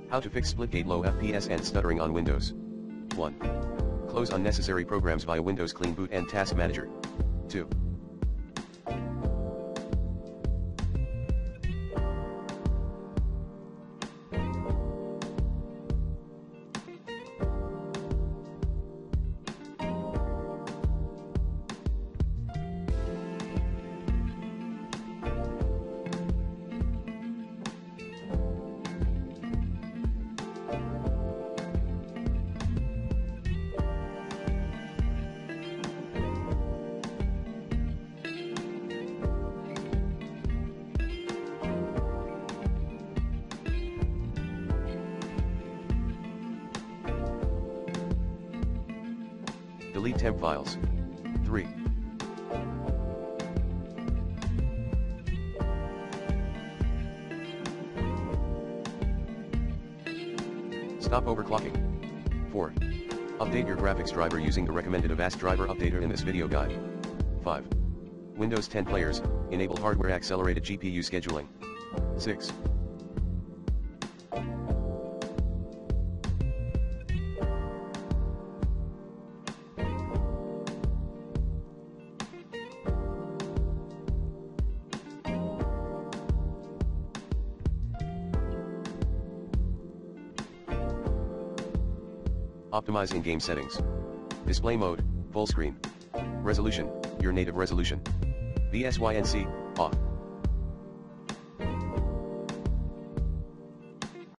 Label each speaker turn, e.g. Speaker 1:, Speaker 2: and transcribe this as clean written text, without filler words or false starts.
Speaker 1: How to fix Splitgate Low FPS and Stuttering on Windows. 1. Close unnecessary programs via Windows Clean Boot and Task Manager. 2. Delete temp files. 3. Stop overclocking. 4. Update your graphics driver using the recommended Avast driver updater in this video guide. 5. Windows 10 players, enable hardware accelerated GPU scheduling. 6. Optimize in-game settings. Display mode, full screen. Resolution, your native resolution. VSYNC, off.